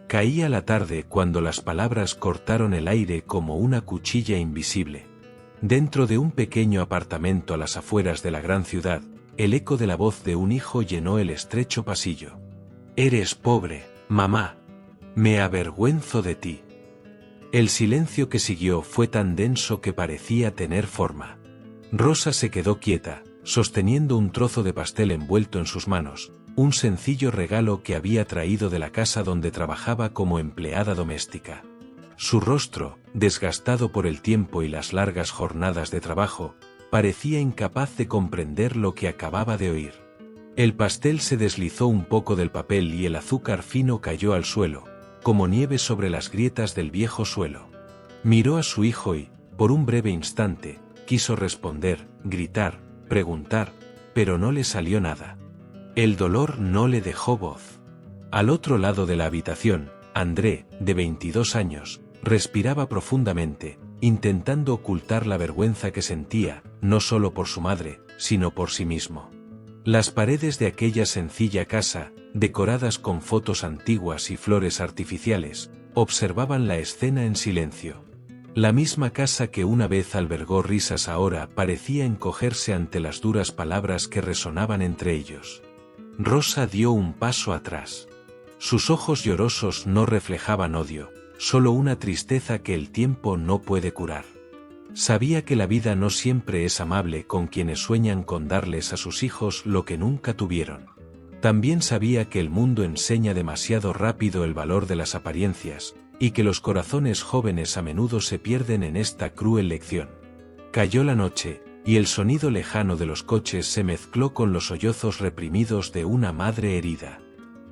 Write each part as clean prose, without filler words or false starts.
Caía la tarde cuando las palabras cortaron el aire como una cuchilla invisible. Dentro de un pequeño apartamento a las afueras de la gran ciudad, el eco de la voz de un hijo llenó el estrecho pasillo. «Eres pobre, mamá. Me avergüenzo de ti». El silencio que siguió fue tan denso que parecía tener forma. Rosa se quedó quieta, sosteniendo un trozo de pastel envuelto en sus manos, un sencillo regalo que había traído de la casa donde trabajaba como empleada doméstica. Su rostro, desgastado por el tiempo y las largas jornadas de trabajo, parecía incapaz de comprender lo que acababa de oír. El pastel se deslizó un poco del papel y el azúcar fino cayó al suelo, como nieve sobre las grietas del viejo suelo. Miró a su hijo y, por un breve instante, quiso responder, gritar, preguntar, pero no le salió nada. El dolor no le dejó voz. Al otro lado de la habitación, André, de 22 años, respiraba profundamente, intentando ocultar la vergüenza que sentía, no solo por su madre, sino por sí mismo. Las paredes de aquella sencilla casa, decoradas con fotos antiguas y flores artificiales, observaban la escena en silencio. La misma casa que una vez albergó risas ahora parecía encogerse ante las duras palabras que resonaban entre ellos. Rosa dio un paso atrás. Sus ojos llorosos no reflejaban odio, solo una tristeza que el tiempo no puede curar. Sabía que la vida no siempre es amable con quienes sueñan con darles a sus hijos lo que nunca tuvieron. También sabía que el mundo enseña demasiado rápido el valor de las apariencias, y que los corazones jóvenes a menudo se pierden en esta cruel lección. Cayó la noche, y el sonido lejano de los coches se mezcló con los sollozos reprimidos de una madre herida.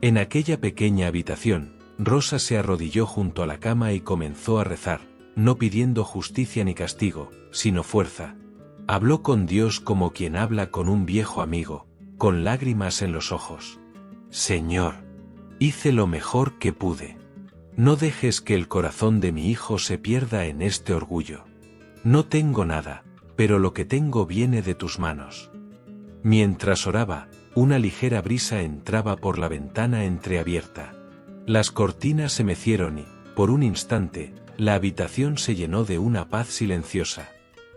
En aquella pequeña habitación, Rosa se arrodilló junto a la cama y comenzó a rezar, no pidiendo justicia ni castigo, sino fuerza. Habló con Dios como quien habla con un viejo amigo, con lágrimas en los ojos. «Señor, hice lo mejor que pude. No dejes que el corazón de mi hijo se pierda en este orgullo. No tengo nada, pero lo que tengo viene de tus manos». Mientras oraba, una ligera brisa entraba por la ventana entreabierta. Las cortinas se mecieron y, por un instante, la habitación se llenó de una paz silenciosa.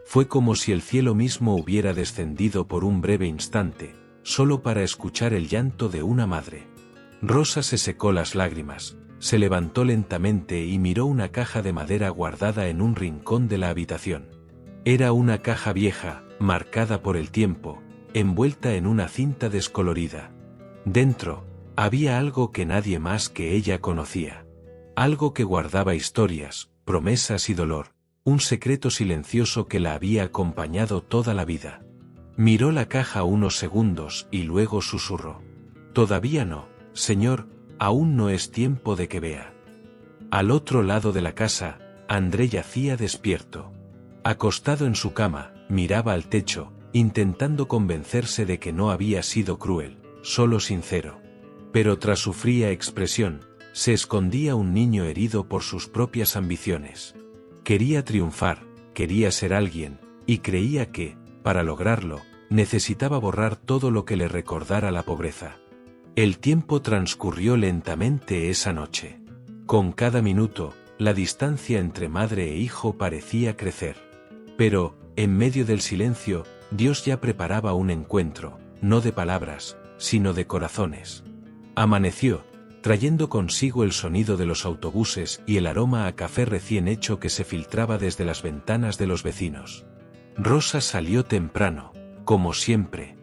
Fue como si el cielo mismo hubiera descendido por un breve instante, solo para escuchar el llanto de una madre. Rosa se secó las lágrimas, se levantó lentamente y miró una caja de madera guardada en un rincón de la habitación. Era una caja vieja, marcada por el tiempo, envuelta en una cinta descolorida. Dentro, había algo que nadie más que ella conocía. Algo que guardaba historias, promesas y dolor, un secreto silencioso que la había acompañado toda la vida. Miró la caja unos segundos y luego susurró: «Todavía no, señor, aún no es tiempo de que vea». Al otro lado de la casa, André yacía despierto. Acostado en su cama, miraba al techo, intentando convencerse de que no había sido cruel, solo sincero. Pero tras su fría expresión, se escondía un niño herido por sus propias ambiciones. Quería triunfar, quería ser alguien, y creía que, para lograrlo, necesitaba borrar todo lo que le recordara la pobreza. El tiempo transcurrió lentamente esa noche. Con cada minuto, la distancia entre madre e hijo parecía crecer. Pero, en medio del silencio, Dios ya preparaba un encuentro, no de palabras, sino de corazones. Amaneció, trayendo consigo el sonido de los autobuses y el aroma a café recién hecho que se filtraba desde las ventanas de los vecinos. Rosa salió temprano, como siempre.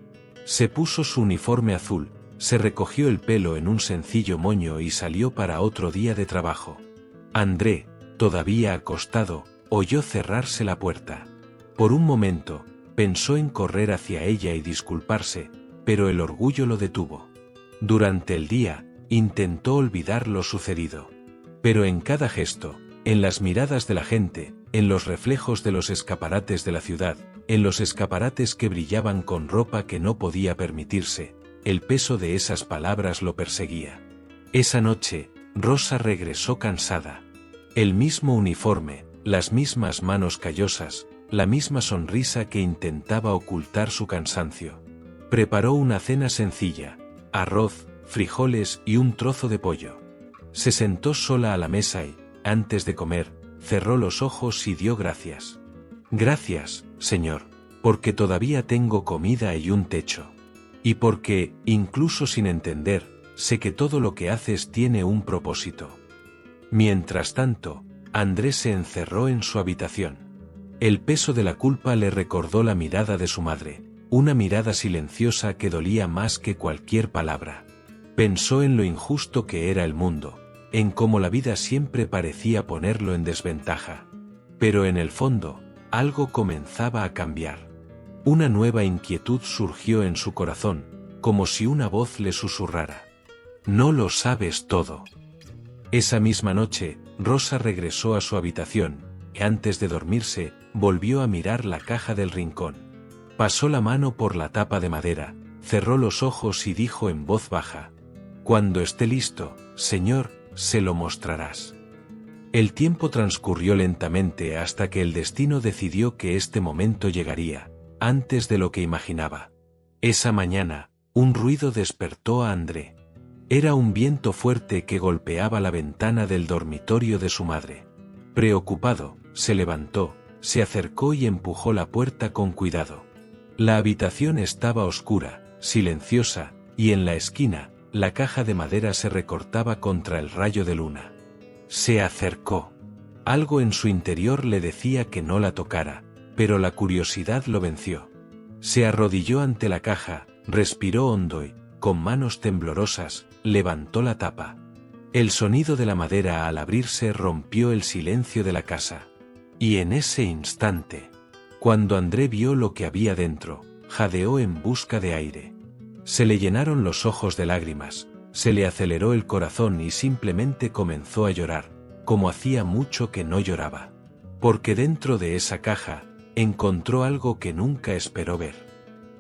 Se puso su uniforme azul, se recogió el pelo en un sencillo moño y salió para otro día de trabajo. André, todavía acostado, oyó cerrarse la puerta. Por un momento, pensó en correr hacia ella y disculparse, pero el orgullo lo detuvo. Durante el día, intentó olvidar lo sucedido. Pero en cada gesto, en las miradas de la gente, en los reflejos de los escaparates de la ciudad, en los escaparates que brillaban con ropa que no podía permitirse, el peso de esas palabras lo perseguía. Esa noche, Rosa regresó cansada. El mismo uniforme, las mismas manos callosas, la misma sonrisa que intentaba ocultar su cansancio. Preparó una cena sencilla: arroz, frijoles y un trozo de pollo. Se sentó sola a la mesa y, antes de comer, cerró los ojos y dio gracias. Gracias, Señor, porque todavía tengo comida y un techo. Y porque, incluso sin entender, sé que todo lo que haces tiene un propósito. Mientras tanto, Andrés se encerró en su habitación. El peso de la culpa le recordó la mirada de su madre, una mirada silenciosa que dolía más que cualquier palabra. Pensó en lo injusto que era el mundo, en cómo la vida siempre parecía ponerlo en desventaja. Pero en el fondo, algo comenzaba a cambiar. Una nueva inquietud surgió en su corazón, como si una voz le susurrara. No lo sabes todo. Esa misma noche, Rosa regresó a su habitación, y antes de dormirse, volvió a mirar la caja del rincón. Pasó la mano por la tapa de madera, cerró los ojos y dijo en voz baja: «Cuando esté listo, Señor, se lo mostrarás». El tiempo transcurrió lentamente hasta que el destino decidió que este momento llegaría, antes de lo que imaginaba. Esa mañana, un ruido despertó a André. Era un viento fuerte que golpeaba la ventana del dormitorio de su madre. Preocupado, se levantó, se acercó y empujó la puerta con cuidado. La habitación estaba oscura, silenciosa, y en la esquina, la caja de madera se recortaba contra el rayo de luna. Se acercó. Algo en su interior le decía que no la tocara, pero la curiosidad lo venció. Se arrodilló ante la caja, respiró hondo y, con manos temblorosas, levantó la tapa. El sonido de la madera al abrirse rompió el silencio de la casa. Y en ese instante, cuando André vio lo que había dentro, jadeó en busca de aire. Se le llenaron los ojos de lágrimas, se le aceleró el corazón y simplemente comenzó a llorar, como hacía mucho que no lloraba. Porque dentro de esa caja, encontró algo que nunca esperó ver.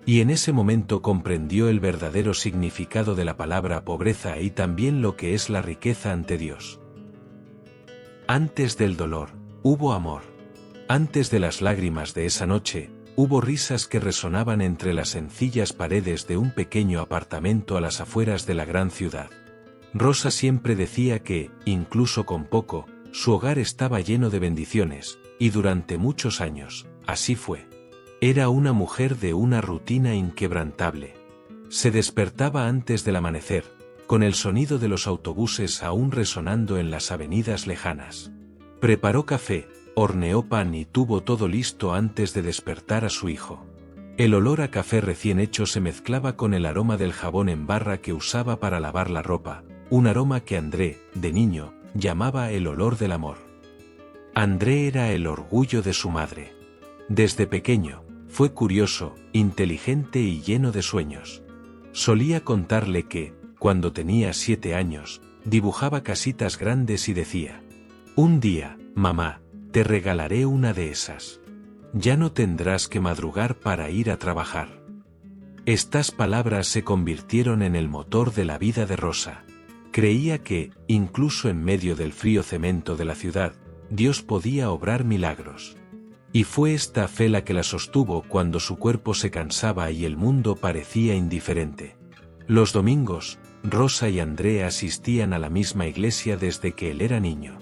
Y en ese momento comprendió el verdadero significado de la palabra pobreza y también lo que es la riqueza ante Dios. Antes del dolor, hubo amor. Antes de las lágrimas de esa noche, hubo risas que resonaban entre las sencillas paredes de un pequeño apartamento a las afueras de la gran ciudad. Rosa siempre decía que, incluso con poco, su hogar estaba lleno de bendiciones, y durante muchos años, así fue. Era una mujer de una rutina inquebrantable. Se despertaba antes del amanecer, con el sonido de los autobuses aún resonando en las avenidas lejanas. Preparó café, horneó pan y tuvo todo listo antes de despertar a su hijo. El olor a café recién hecho se mezclaba con el aroma del jabón en barra que usaba para lavar la ropa, un aroma que André, de niño, llamaba el olor del amor. André era el orgullo de su madre. Desde pequeño, fue curioso, inteligente y lleno de sueños. Solía contarle que, cuando tenía 7 años, dibujaba casitas grandes y decía: «Un día, mamá, te regalaré una de esas. Ya no tendrás que madrugar para ir a trabajar». Estas palabras se convirtieron en el motor de la vida de Rosa. Creía que, incluso en medio del frío cemento de la ciudad, Dios podía obrar milagros. Y fue esta fe la que la sostuvo cuando su cuerpo se cansaba y el mundo parecía indiferente. Los domingos, Rosa y André asistían a la misma iglesia desde que él era niño.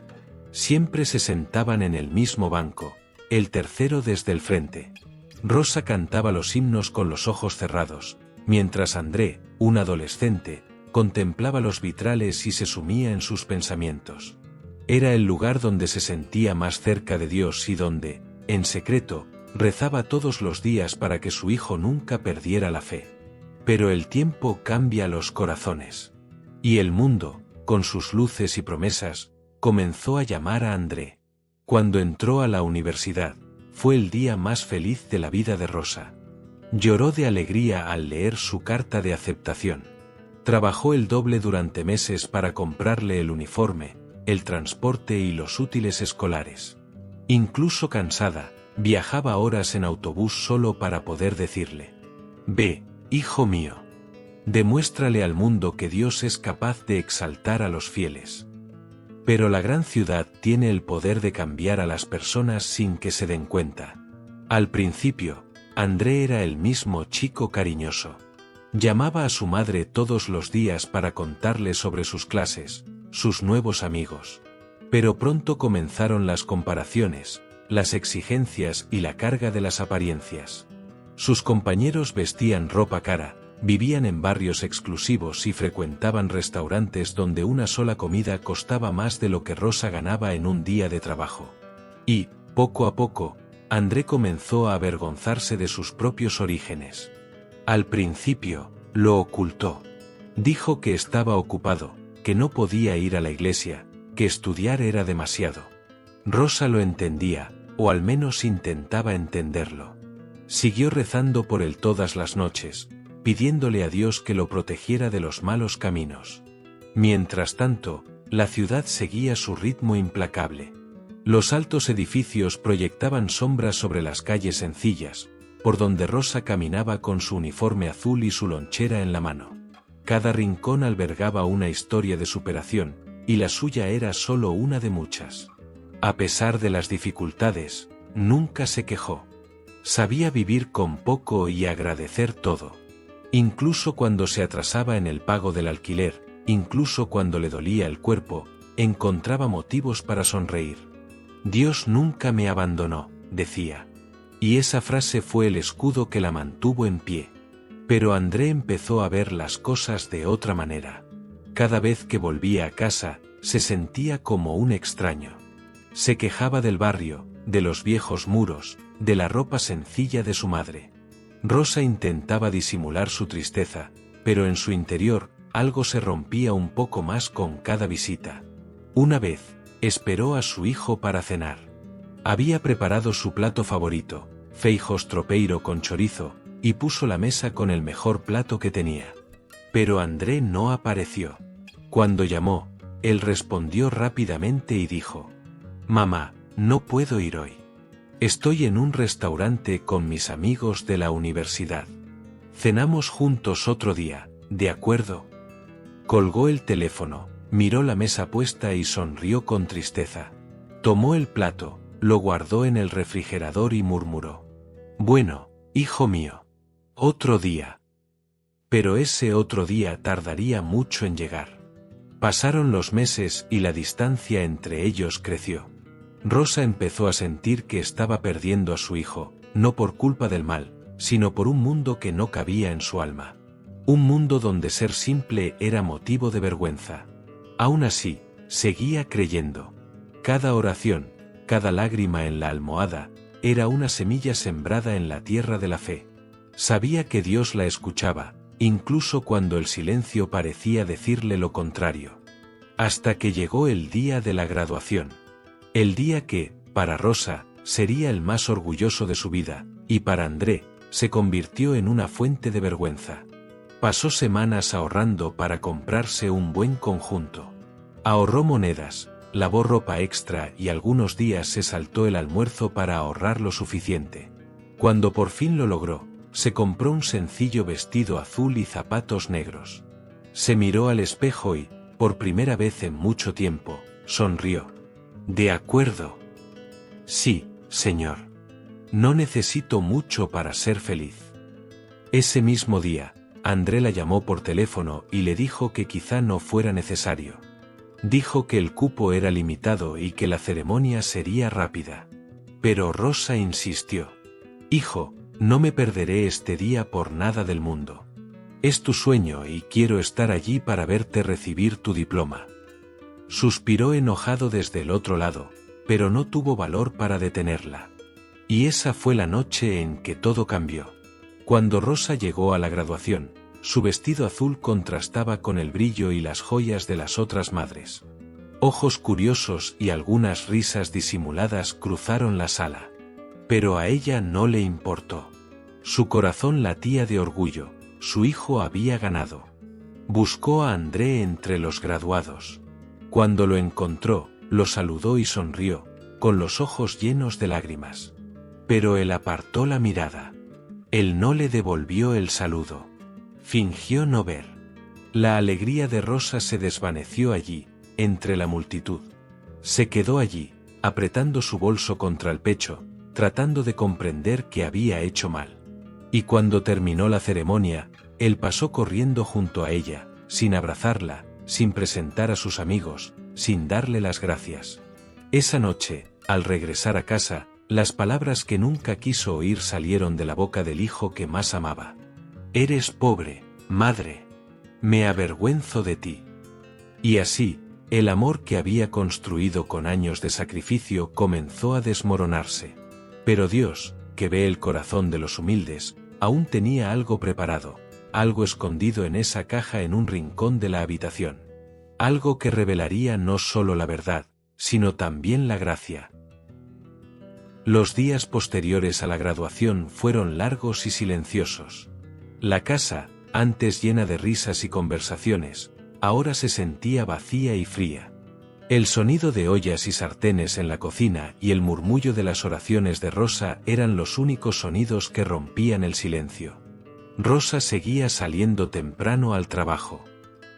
Siempre se sentaban en el mismo banco, el tercero desde el frente. Rosa cantaba los himnos con los ojos cerrados, mientras André, un adolescente, contemplaba los vitrales y se sumía en sus pensamientos. Era el lugar donde se sentía más cerca de Dios y donde, en secreto, rezaba todos los días para que su hijo nunca perdiera la fe. Pero el tiempo cambia los corazones. Y el mundo, con sus luces y promesas, comenzó a llamar a André. Cuando entró a la universidad, fue el día más feliz de la vida de Rosa. Lloró de alegría al leer su carta de aceptación. Trabajó el doble durante meses para comprarle el uniforme, el transporte y los útiles escolares. Incluso cansada, viajaba horas en autobús solo para poder decirle: «Ve, hijo mío. Demuéstrale al mundo que Dios es capaz de exaltar a los fieles». Pero la gran ciudad tiene el poder de cambiar a las personas sin que se den cuenta. Al principio, André era el mismo chico cariñoso. Llamaba a su madre todos los días para contarle sobre sus clases, sus nuevos amigos. Pero pronto comenzaron las comparaciones, las exigencias y la carga de las apariencias. Sus compañeros vestían ropa cara, vivían en barrios exclusivos y frecuentaban restaurantes donde una sola comida costaba más de lo que Rosa ganaba en un día de trabajo. Y, poco a poco, André comenzó a avergonzarse de sus propios orígenes. Al principio, lo ocultó. Dijo que estaba ocupado, que no podía ir a la iglesia, que estudiar era demasiado. Rosa lo entendía, o al menos intentaba entenderlo. Siguió rezando por él todas las noches, pidiéndole a Dios que lo protegiera de los malos caminos. Mientras tanto, la ciudad seguía su ritmo implacable. Los altos edificios proyectaban sombras sobre las calles sencillas, por donde Rosa caminaba con su uniforme azul y su lonchera en la mano. Cada rincón albergaba una historia de superación, y la suya era solo una de muchas. A pesar de las dificultades, nunca se quejó. Sabía vivir con poco y agradecer todo. Incluso cuando se atrasaba en el pago del alquiler, incluso cuando le dolía el cuerpo, encontraba motivos para sonreír. Dios nunca me abandonó, decía. Y esa frase fue el escudo que la mantuvo en pie. Pero André empezó a ver las cosas de otra manera. Cada vez que volvía a casa, se sentía como un extraño. Se quejaba del barrio, de los viejos muros, de la ropa sencilla de su madre. Rosa intentaba disimular su tristeza, pero en su interior, algo se rompía un poco más con cada visita. Una vez, esperó a su hijo para cenar. Había preparado su plato favorito, feijos tropeiro con chorizo, y puso la mesa con el mejor plato que tenía. Pero André no apareció. Cuando llamó, él respondió rápidamente y dijo: «Mamá, no puedo ir hoy. Estoy en un restaurante con mis amigos de la universidad. Cenamos juntos otro día, ¿de acuerdo?». Colgó el teléfono, miró la mesa puesta y sonrió con tristeza. Tomó el plato, lo guardó en el refrigerador y murmuró: «Bueno, hijo mío. Otro día». Pero ese otro día tardaría mucho en llegar. Pasaron los meses y la distancia entre ellos creció. Rosa empezó a sentir que estaba perdiendo a su hijo, no por culpa del mal, sino por un mundo que no cabía en su alma. Un mundo donde ser simple era motivo de vergüenza. Aún así, seguía creyendo. Cada oración, cada lágrima en la almohada, era una semilla sembrada en la tierra de la fe. Sabía que Dios la escuchaba, incluso cuando el silencio parecía decirle lo contrario. Hasta que llegó el día de la graduación. El día que, para Rosa, sería el más orgulloso de su vida, y para André, se convirtió en una fuente de vergüenza. Pasó semanas ahorrando para comprarse un buen conjunto. Ahorró monedas, lavó ropa extra y algunos días se saltó el almuerzo para ahorrar lo suficiente. Cuando por fin lo logró, se compró un sencillo vestido azul y zapatos negros. Se miró al espejo y, por primera vez en mucho tiempo, sonrió. «¿De acuerdo?» «Sí, señor. No necesito mucho para ser feliz». Ese mismo día, André la llamó por teléfono y le dijo que quizá no fuera necesario. Dijo que el cupo era limitado y que la ceremonia sería rápida. Pero Rosa insistió. «Hijo, no me perderé este día por nada del mundo. Es tu sueño y quiero estar allí para verte recibir tu diploma». Suspiró enojado desde el otro lado, pero no tuvo valor para detenerla. Y esa fue la noche en que todo cambió. Cuando Rosa llegó a la graduación, su vestido azul contrastaba con el brillo y las joyas de las otras madres. Ojos curiosos y algunas risas disimuladas cruzaron la sala. Pero a ella no le importó. Su corazón latía de orgullo, su hijo había ganado. Buscó a André entre los graduados. Cuando lo encontró, lo saludó y sonrió, con los ojos llenos de lágrimas. Pero él apartó la mirada. Él no le devolvió el saludo. Fingió no ver. La alegría de Rosa se desvaneció allí, entre la multitud. Se quedó allí, apretando su bolso contra el pecho, tratando de comprender qué había hecho mal. Y cuando terminó la ceremonia, él pasó corriendo junto a ella, sin abrazarla, sin presentar a sus amigos, sin darle las gracias. Esa noche, al regresar a casa, las palabras que nunca quiso oír salieron de la boca del hijo que más amaba. «Eres pobre, madre. Me avergüenzo de ti». Y así, el amor que había construido con años de sacrificio comenzó a desmoronarse. Pero Dios, que ve el corazón de los humildes, aún tenía algo preparado, algo escondido en esa caja en un rincón de la habitación. Algo que revelaría no solo la verdad, sino también la gracia. Los días posteriores a la graduación fueron largos y silenciosos. La casa, antes llena de risas y conversaciones, ahora se sentía vacía y fría. El sonido de ollas y sartenes en la cocina y el murmullo de las oraciones de Rosa eran los únicos sonidos que rompían el silencio. Rosa seguía saliendo temprano al trabajo.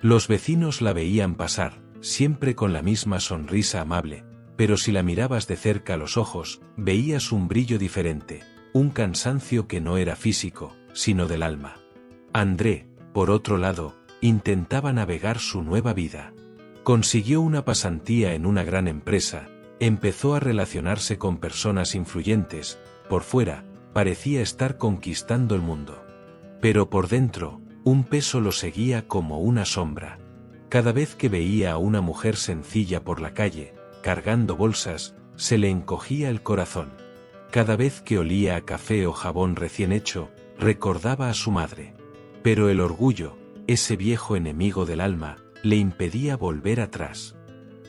Los vecinos la veían pasar, siempre con la misma sonrisa amable, pero si la mirabas de cerca a los ojos, veías un brillo diferente, un cansancio que no era físico, sino del alma. André, por otro lado, intentaba navegar su nueva vida. Consiguió una pasantía en una gran empresa, empezó a relacionarse con personas influyentes, por fuera, parecía estar conquistando el mundo. Pero por dentro, un peso lo seguía como una sombra. Cada vez que veía a una mujer sencilla por la calle, cargando bolsas, se le encogía el corazón. Cada vez que olía a café o jabón recién hecho, recordaba a su madre. Pero el orgullo, ese viejo enemigo del alma, le impedía volver atrás.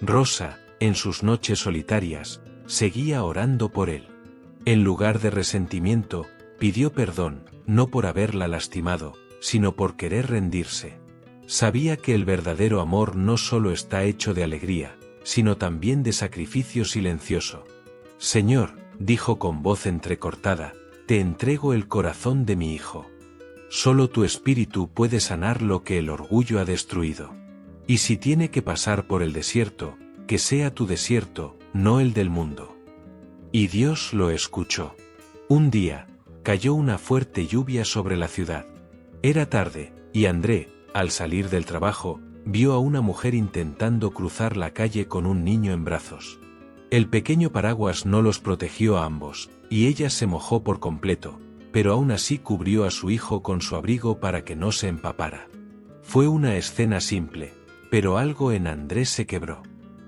Rosa, en sus noches solitarias, seguía orando por él. En lugar de resentimiento, pidió perdón, no por haberla lastimado, sino por querer rendirse. Sabía que el verdadero amor no solo está hecho de alegría, sino también de sacrificio silencioso. «Señor», dijo con voz entrecortada, «te entrego el corazón de mi hijo. Solo tu espíritu puede sanar lo que el orgullo ha destruido. Y si tiene que pasar por el desierto, que sea tu desierto, no el del mundo». Y Dios lo escuchó. Un día, cayó una fuerte lluvia sobre la ciudad. Era tarde, y André, al salir del trabajo, vio a una mujer intentando cruzar la calle con un niño en brazos. El pequeño paraguas no los protegió a ambos, y ella se mojó por completo, pero aún así cubrió a su hijo con su abrigo para que no se empapara. Fue una escena simple, pero algo en Andrés se quebró.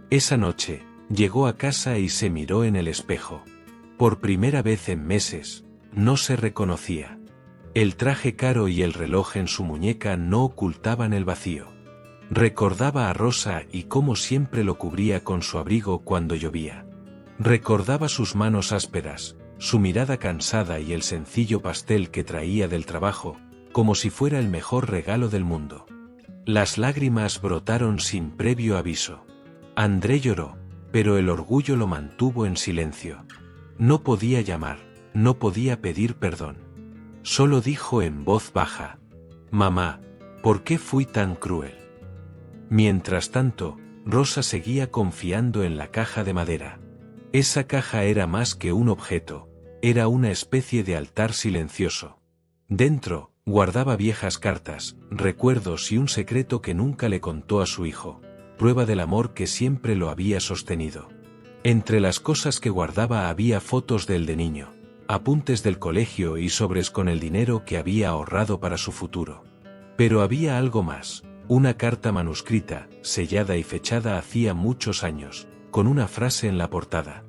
Esa noche, llegó a casa y se miró en el espejo. Por primera vez en meses, no se reconocía. El traje caro y el reloj en su muñeca no ocultaban el vacío. Recordaba a Rosa y cómo siempre lo cubría con su abrigo cuando llovía. Recordaba sus manos ásperas, su mirada cansada y el sencillo pastel que traía del trabajo, como si fuera el mejor regalo del mundo. Las lágrimas brotaron sin previo aviso. André lloró, pero el orgullo lo mantuvo en silencio. No podía llamar, no podía pedir perdón. Solo dijo en voz baja: «Mamá, ¿por qué fui tan cruel?». Mientras tanto, Rosa seguía confiando en la caja de madera. Esa caja era más que un objeto, era una especie de altar silencioso. Dentro, guardaba viejas cartas, recuerdos y un secreto que nunca le contó a su hijo, prueba del amor que siempre lo había sostenido. Entre las cosas que guardaba había fotos del de niño, apuntes del colegio y sobres con el dinero que había ahorrado para su futuro. Pero había algo más. Una carta manuscrita, sellada y fechada hacía muchos años, con una frase en la portada: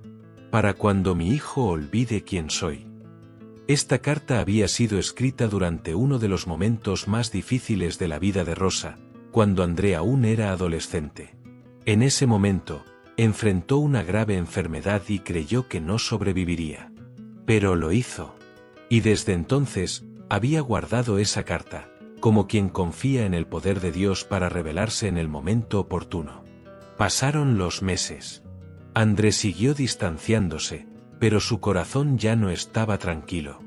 «Para cuando mi hijo olvide quién soy». Esta carta había sido escrita durante uno de los momentos más difíciles de la vida de Rosa, cuando André aún era adolescente. En ese momento, enfrentó una grave enfermedad y creyó que no sobreviviría. Pero lo hizo. Y desde entonces, había guardado esa carta, como quien confía en el poder de Dios para revelarse en el momento oportuno. Pasaron los meses. André siguió distanciándose, pero su corazón ya no estaba tranquilo.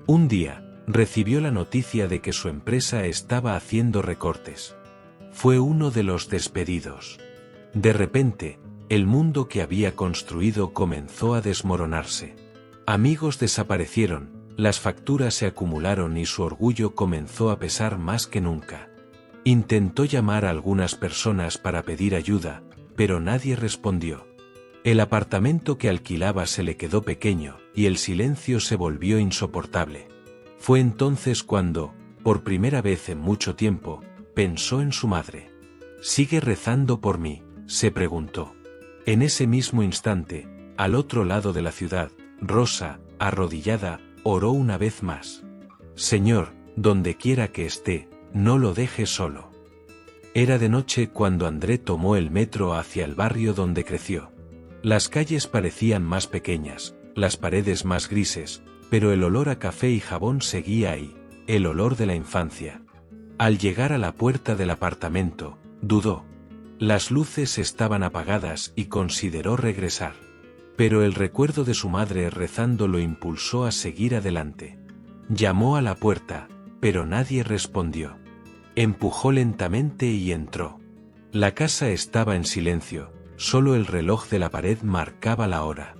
Un día, recibió la noticia de que su empresa estaba haciendo recortes. Fue uno de los despedidos. De repente, el mundo que había construido comenzó a desmoronarse. Amigos desaparecieron, las facturas se acumularon y su orgullo comenzó a pesar más que nunca. Intentó llamar a algunas personas para pedir ayuda, pero nadie respondió. El apartamento que alquilaba se le quedó pequeño, y el silencio se volvió insoportable. Fue entonces cuando, por primera vez en mucho tiempo, pensó en su madre. «¿Sigue rezando por mí?», se preguntó. En ese mismo instante, al otro lado de la ciudad, Rosa, arrodillada, oró una vez más. «Señor, donde quiera que esté, no lo deje solo». Era de noche cuando André tomó el metro hacia el barrio donde creció. Las calles parecían más pequeñas, las paredes más grises, pero el olor a café y jabón seguía ahí, el olor de la infancia. Al llegar a la puerta del apartamento, dudó. Las luces estaban apagadas y consideró regresar. Pero el recuerdo de su madre rezando lo impulsó a seguir adelante. Llamó a la puerta, pero nadie respondió. Empujó lentamente y entró. La casa estaba en silencio, solo el reloj de la pared marcaba la hora.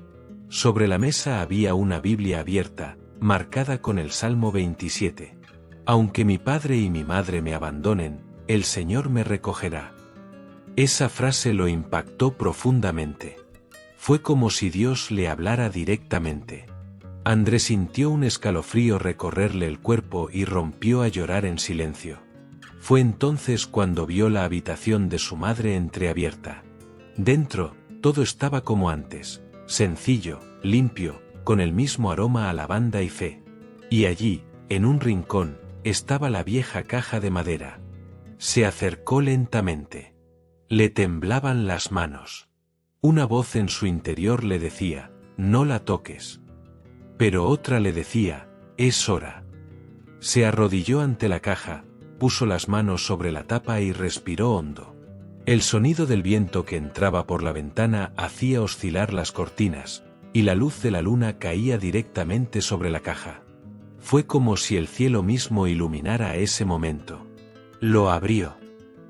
Sobre la mesa había una Biblia abierta, marcada con el Salmo 27. Aunque mi padre y mi madre me abandonen, el Señor me recogerá. Esa frase lo impactó profundamente. Fue como si Dios le hablara directamente. André sintió un escalofrío recorrerle el cuerpo y rompió a llorar en silencio. Fue entonces cuando vio la habitación de su madre entreabierta. Dentro, todo estaba como antes, sencillo, limpio, con el mismo aroma a lavanda y fe. Y allí, en un rincón, estaba la vieja caja de madera. Se acercó lentamente. Le temblaban las manos. Una voz en su interior le decía, «No la toques». Pero otra le decía, «Es hora». Se arrodilló ante la caja, puso las manos sobre la tapa y respiró hondo. El sonido del viento que entraba por la ventana hacía oscilar las cortinas, y la luz de la luna caía directamente sobre la caja. Fue como si el cielo mismo iluminara ese momento. Lo abrió.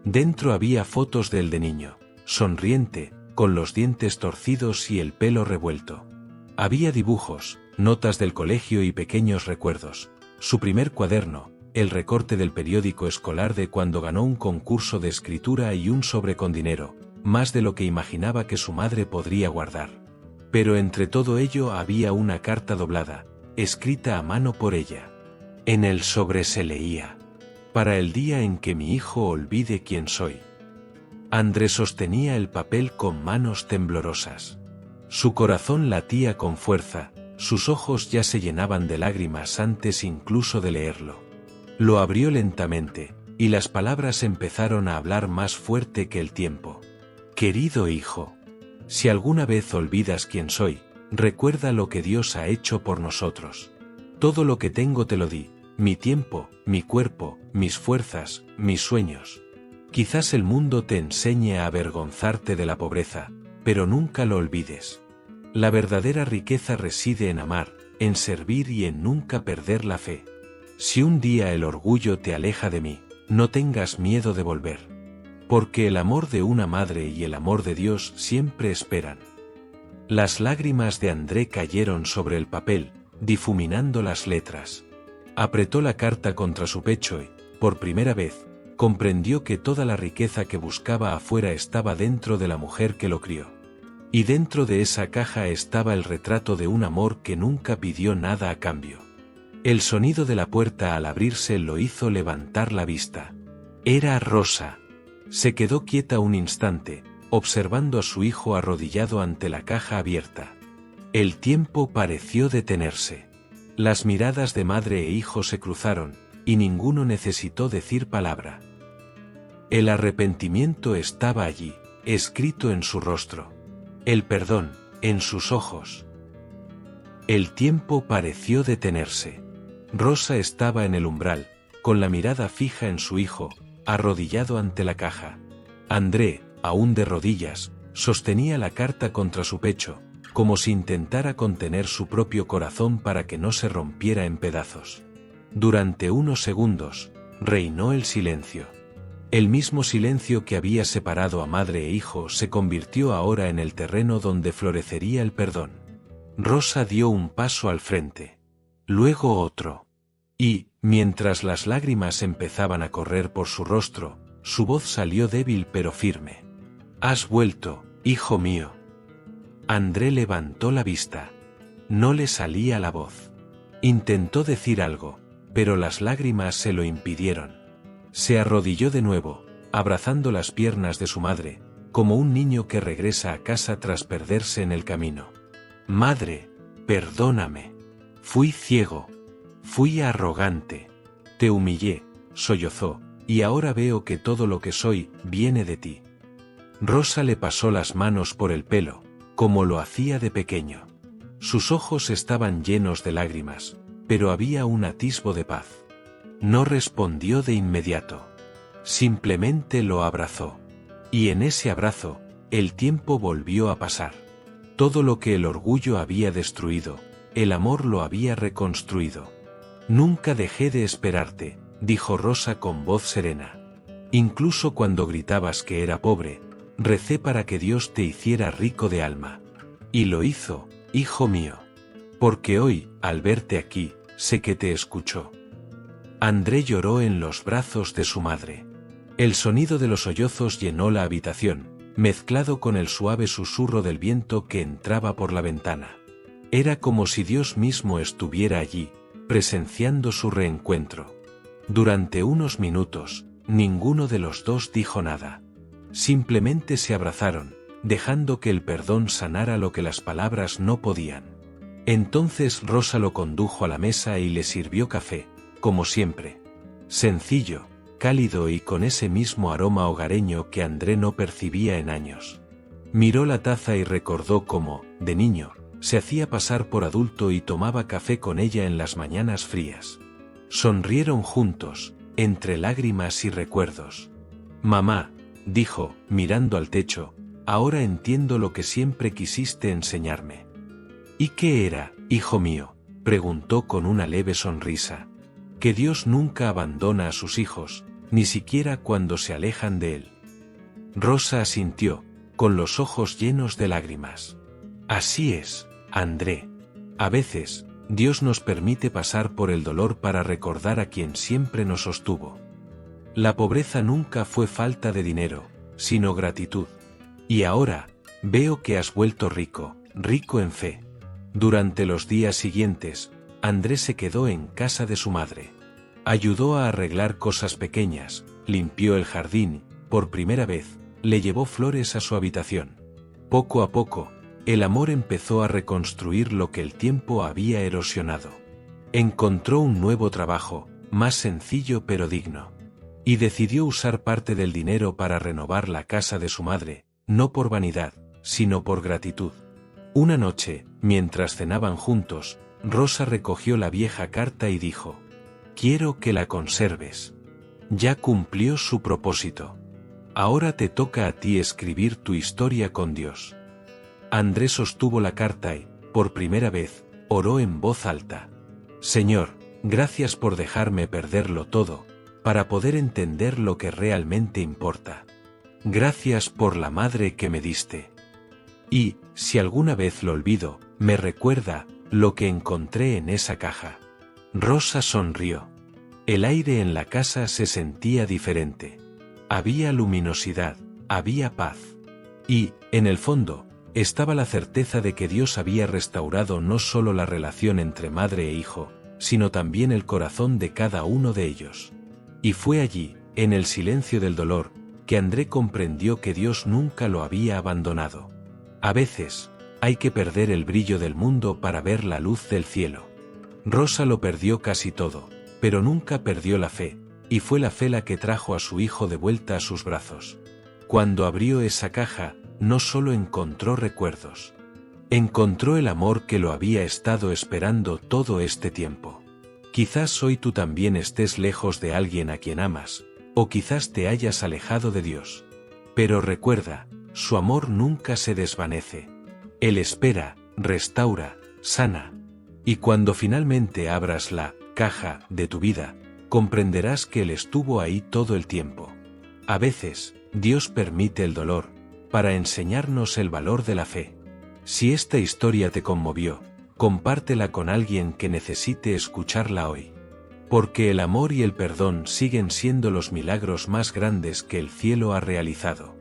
Dentro había fotos de niño, sonriente, con los dientes torcidos y el pelo revuelto. Había dibujos, notas del colegio y pequeños recuerdos. Su primer cuaderno, el recorte del periódico escolar de cuando ganó un concurso de escritura y un sobre con dinero, más de lo que imaginaba que su madre podría guardar. Pero entre todo ello había una carta doblada, escrita a mano por ella. En el sobre se leía: «Para el día en que mi hijo olvide quién soy». André sostenía el papel con manos temblorosas. Su corazón latía con fuerza, sus ojos ya se llenaban de lágrimas antes incluso de leerlo. Lo abrió lentamente, y las palabras empezaron a hablar más fuerte que el tiempo. «Querido hijo, si alguna vez olvidas quién soy, recuerda lo que Dios ha hecho por nosotros. Todo lo que tengo te lo di, mi tiempo, mi cuerpo, mis fuerzas, mis sueños. Quizás el mundo te enseñe a avergonzarte de la pobreza, pero nunca lo olvides. La verdadera riqueza reside en amar, en servir y en nunca perder la fe. Si un día el orgullo te aleja de mí, no tengas miedo de volver. Porque el amor de una madre y el amor de Dios siempre esperan». Las lágrimas de André cayeron sobre el papel, difuminando las letras. Apretó la carta contra su pecho y, por primera vez, comprendió que toda la riqueza que buscaba afuera estaba dentro de la mujer que lo crió. Y dentro de esa caja estaba el retrato de un amor que nunca pidió nada a cambio. El sonido de la puerta al abrirse lo hizo levantar la vista. Era Rosa. Se quedó quieta un instante, observando a su hijo arrodillado ante la caja abierta. El tiempo pareció detenerse. Las miradas de madre e hijo se cruzaron, y ninguno necesitó decir palabra. El arrepentimiento estaba allí, escrito en su rostro. El perdón, en sus ojos. El tiempo pareció detenerse. Rosa estaba en el umbral, con la mirada fija en su hijo, arrodillado ante la caja. André, aún de rodillas, sostenía la carta contra su pecho, como si intentara contener su propio corazón para que no se rompiera en pedazos. Durante unos segundos, reinó el silencio. El mismo silencio que había separado a madre e hijo se convirtió ahora en el terreno donde florecería el perdón. Rosa dio un paso al frente. Luego otro. Y, mientras las lágrimas empezaban a correr por su rostro, Su voz salió débil pero firme. «Has vuelto, hijo mío». André levantó la vista. No le salía la voz. Intentó decir algo, pero las lágrimas se lo impidieron. Se arrodilló de nuevo, abrazando las piernas de su madre, como un niño que regresa a casa tras perderse en el camino. «Madre, perdóname. Fui ciego. Fui arrogante. Te humillé», sollozó, «y ahora veo que todo lo que soy viene de ti». Rosa le pasó las manos por el pelo, como lo hacía de pequeño. Sus ojos estaban llenos de lágrimas, pero había un atisbo de paz. No respondió de inmediato. Simplemente lo abrazó. Y en ese abrazo, el tiempo volvió a pasar. Todo lo que el orgullo había destruido, el amor lo había reconstruido. «Nunca dejé de esperarte», dijo Rosa con voz serena. «Incluso cuando gritabas que era pobre, recé para que Dios te hiciera rico de alma. Y lo hizo, hijo mío. Porque hoy, al verte aquí, sé que te escuchó». André lloró en los brazos de su madre. El sonido de los sollozos llenó la habitación, mezclado con el suave susurro del viento que entraba por la ventana. Era como si Dios mismo estuviera allí, presenciando su reencuentro. Durante unos minutos, ninguno de los dos dijo nada. Simplemente se abrazaron, dejando que el perdón sanara lo que las palabras no podían. Entonces Rosa lo condujo a la mesa y le sirvió café, como siempre. Sencillo, cálido y con ese mismo aroma hogareño que André no percibía en años. Miró la taza y recordó cómo, de niño, se hacía pasar por adulto y tomaba café con ella en las mañanas frías. Sonrieron juntos, entre lágrimas y recuerdos. «Mamá», dijo, mirando al techo, «ahora entiendo lo que siempre quisiste enseñarme». «¿Y qué era, hijo mío?», preguntó con una leve sonrisa. «Que Dios nunca abandona a sus hijos, ni siquiera cuando se alejan de él». Rosa asintió, con los ojos llenos de lágrimas. «Así es, André. A veces, Dios nos permite pasar por el dolor para recordar a quien siempre nos sostuvo. La pobreza nunca fue falta de dinero, sino gratitud. Y ahora, veo que has vuelto rico, rico en fe». Durante los días siguientes, André se quedó en casa de su madre. Ayudó a arreglar cosas pequeñas, limpió el jardín, por primera vez, le llevó flores a su habitación. Poco a poco, el amor empezó a reconstruir lo que el tiempo había erosionado. Encontró un nuevo trabajo, más sencillo pero digno. Y decidió usar parte del dinero para renovar la casa de su madre, no por vanidad, sino por gratitud. Una noche, mientras cenaban juntos, Rosa recogió la vieja carta y dijo: «Quiero que la conserves. Ya cumplió su propósito. Ahora te toca a ti escribir tu historia con Dios». André sostuvo la carta y, por primera vez, oró en voz alta: «Señor, gracias por dejarme perderlo todo, para poder entender lo que realmente importa. Gracias por la madre que me diste. Y, si alguna vez lo olvido, me recuerda lo que encontré en esa caja». Rosa sonrió. El aire en la casa se sentía diferente. Había luminosidad, había paz. Y, en el fondo, estaba la certeza de que Dios había restaurado no solo la relación entre madre e hijo, sino también el corazón de cada uno de ellos. Y fue allí, en el silencio del dolor, que André comprendió que Dios nunca lo había abandonado. A veces, hay que perder el brillo del mundo para ver la luz del cielo. Rosa lo perdió casi todo, pero nunca perdió la fe, y fue la fe la que trajo a su hijo de vuelta a sus brazos. Cuando abrió esa caja, no solo encontró recuerdos. Encontró el amor que lo había estado esperando todo este tiempo. Quizás hoy tú también estés lejos de alguien a quien amas, o quizás te hayas alejado de Dios. Pero recuerda, su amor nunca se desvanece. Él espera, restaura, sana. Y cuando finalmente abras la caja de tu vida, comprenderás que Él estuvo ahí todo el tiempo. A veces, Dios permite el dolor, para enseñarnos el valor de la fe. Si esta historia te conmovió, compártela con alguien que necesite escucharla hoy. Porque el amor y el perdón siguen siendo los milagros más grandes que el cielo ha realizado.